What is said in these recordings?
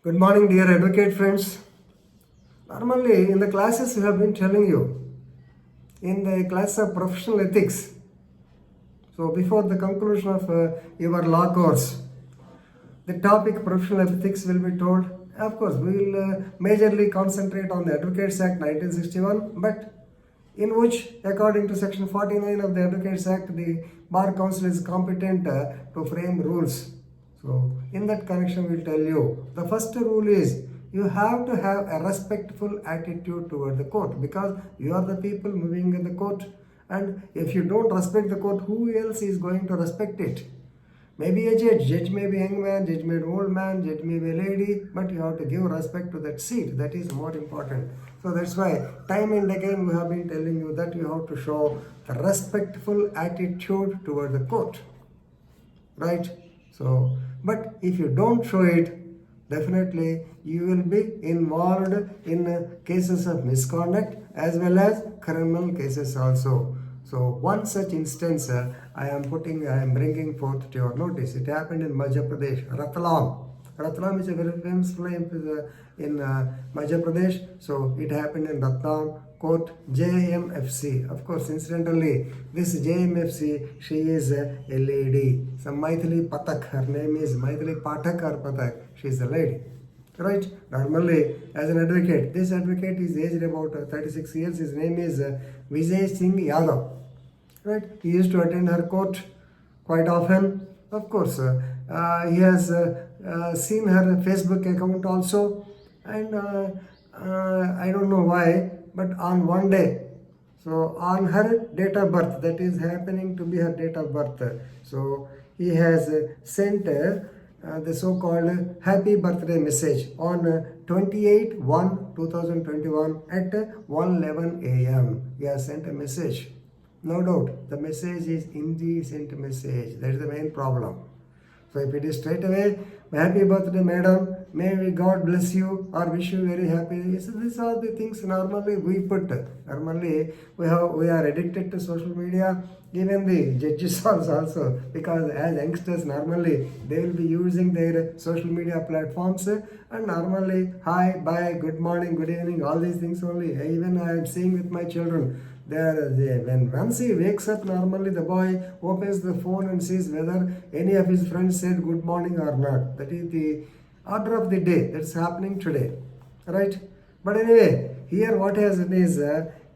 Good morning, dear advocate friends. Normally, in the classes, we have been telling you in the class of professional ethics. So, before the conclusion of your law course, the topic professional ethics will be told. Of course, we will majorly concentrate on the Advocates Act 1961, but in which, according to Section 49 of the Advocates Act, the Bar Council is competent to frame rules. So, in that connection, we'll tell you the first rule is you have to have a respectful attitude toward the court because you are the people moving in the court, and if you don't respect the court, who else is going to respect it? Maybe a judge may be a young man, judge may be an old man, judge may be a lady, but you have to give respect to that seat. That is more important. So that's why time and again we have been telling you that you have to show the respectful attitude toward the court. Right? So, but if you don't show it, definitely you will be involved in cases of misconduct as well as criminal cases also. So one such instance I am bringing forth to your notice. It happened in Madhya Pradesh, Ratlam. Ratlam is a very famous place in Madhya Pradesh. So it happened in Ratlam court, JMFC. Of course, incidentally, this JMFC, she is a lady. Some Maithili Pathak, her name is Maithili Pathak or Pathak. She is a lady. Right? Normally, as an advocate, this advocate is aged about 36 years. His name is Vijay Singh Yadav. Right? He used to attend her court quite often. Of course, he has seen her Facebook account also, and I don't know why, but on one day, so on her date of birth, that is happening to be her date of birth, so he has sent the so-called happy birthday message on 28/1/2021 at 1:11 a.m. He has sent a message. No doubt, the message is indecent message. That is the main problem. So if it is straight away, happy birthday, madam, may God bless you or wish you very happy. So these are the things normally we put. Normally we are addicted to social media. Even the judges also, because as youngsters normally they will be using their social media platforms and normally hi, bye, good morning, good evening, all these things only. Even I am seeing with my children. When once he wakes up, normally the boy opens the phone and sees whether any of his friends said good morning or not. That is the order of the day that's happening today, right? But anyway, here what has it is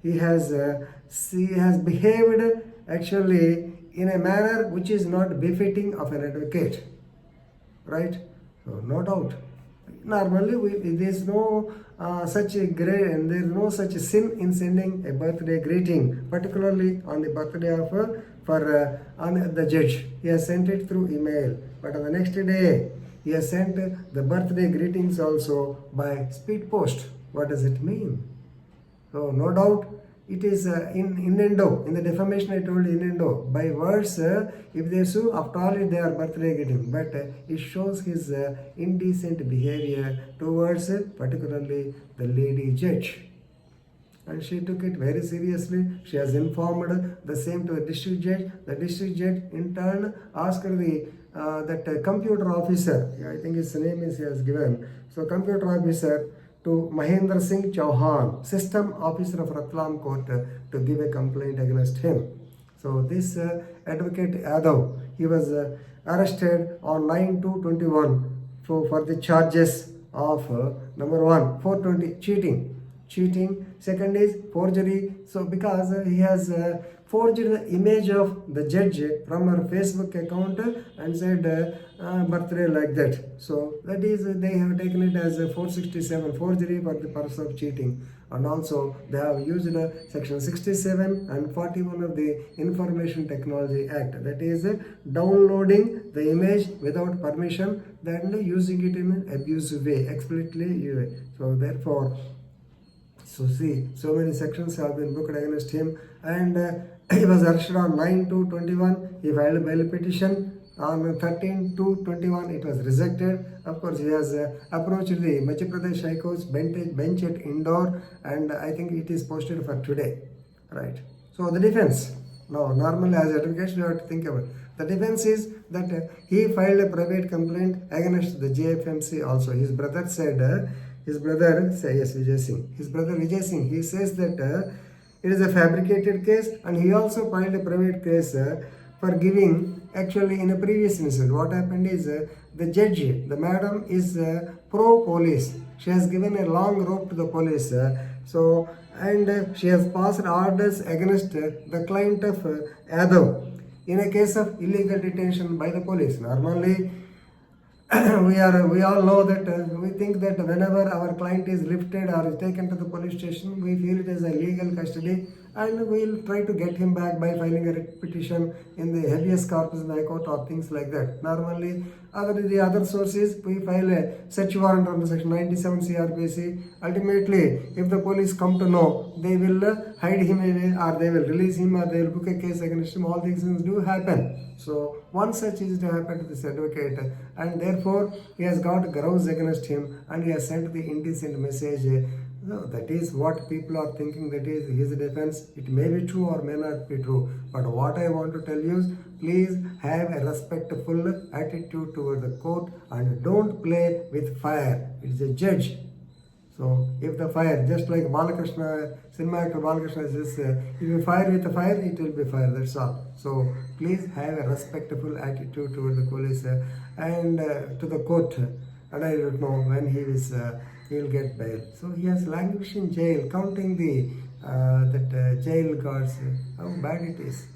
he has behaved actually in a manner which is not befitting of an advocate, right? So no doubt. Normally, there is no such sin in sending a birthday greeting, particularly on the birthday of on the judge. He has sent it through email, but on the next day he has sent the birthday greetings also by speed post. What does it mean? So no doubt it is in innuendo. In the defamation I told innuendo. By words, if they sue, after all they are birthday greeting. But it shows his indecent behavior towards particularly the lady judge. And she took it very seriously. She has informed the same to the district judge. The district judge in turn asked that computer officer, I think his name is he has given. So computer officer to Mahendra Singh Chauhan, system officer of Ratlam court, to give a complaint against him. So this advocate Yadav, he was arrested on 9/2/21 for the charges of number 1, 420 cheating. Second is forgery. So because he has forged the image of the judge from her Facebook account and said birthday like that. So that is they have taken it as a 467 forgery for the purpose of cheating. And also they have used section 67 and 41 of the Information Technology Act. That is downloading the image without permission, then using it in an abusive way, explicitly. So therefore, so see, so many sections have been booked against him, and he was arrested on 9/2/21. He filed a bail petition on 13/2/21. It was rejected. Of course, he has approached the Madhya Pradesh High Court's bench at Indore, and I think it is posted for today. Right. So the defense. Now, normally as advocates, we have to think about The defense is that he filed a private complaint against the JFMC also. His brother said, yes, Vijay Singh. His brother Vijay Singh, he says that it is a fabricated case, and he also filed a private case for giving. Actually, in a previous incident, what happened is the judge, the madam, is pro-police. She has given a long rope to the police. She has passed orders against the client of Yadav in a case of illegal detention by the police. Normally, we all know that we think that whenever our client is lifted or is taken to the police station, we feel it as a legal custody, and we'll try to get him back by filing a writ petition in the habeas corpus in the High Court or things like that. Normally, the other sources, we file a search warrant under section 97 CRPC. Ultimately, if the police come to know, they will hide him away, or they will release him, or they will book a case against him. All these things do happen. So one such is to happen to this advocate, and therefore he has got grounds against him, and he has sent the indecent message. No, that is what people are thinking, that is his defense. It may be true or may not be true. But what I want to tell you is, please have a respectful attitude toward the court and don't play with fire. It is a judge. So if the fire, just like Balakrishna, cinema actor Balakrishna says, if you fire with the fire, it will be fire, that's all. So please have a respectful attitude toward the police and to the court. And I don't know when he will get bail. So he has languished in jail, counting the jail guards, how bad it is.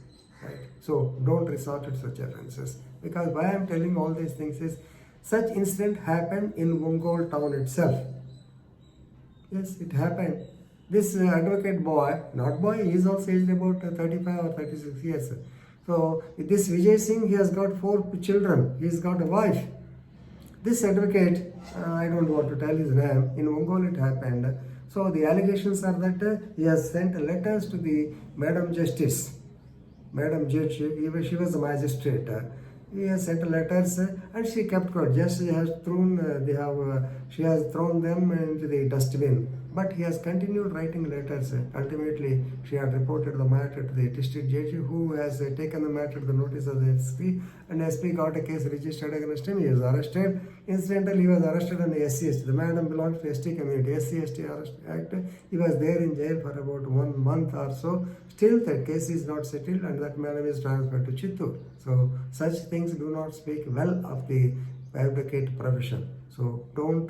Right? So don't resort to such offences. Because why I am telling all these things is, such incident happened in Ongole town itself. Yes, it happened. This advocate boy, not boy, he is also aged about 35 or 36 years. So this Vijay Singh, he has got 4 children. He has got a wife. This advocate, I don't want to tell his name, in Ongole it happened. So the allegations are that he has sent letters to the Madam Justice, Madam Judge, she was a magistrate. He has sent letters and she kept quiet. Just she has thrown them into the dustbin. But he has continued writing letters. Ultimately, she had reported the matter to the district judge, who has taken the matter to the notice of the SP, and SP got a case registered against him. He was arrested. Incidentally, he was arrested on the SC. The madam belongs to ST community, SC/ST Act. He was there in jail for about 1 month or so. Still, that case is not settled, and that madam is transferred to Chittoor. So, such things do not speak well of the advocate profession. So don't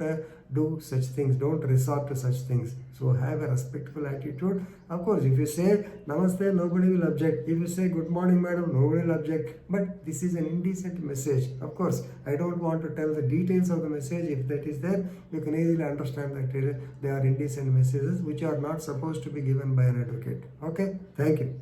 do such things, don't resort to such things. So have a respectful attitude. Of course, if you say namaste, nobody will object. If you say good morning madam, nobody will object. But this is an indecent message. Of course, I don't want to tell the details of the message. If that is there, you can easily understand that they are indecent messages which are not supposed to be given by an advocate. Okay, thank you.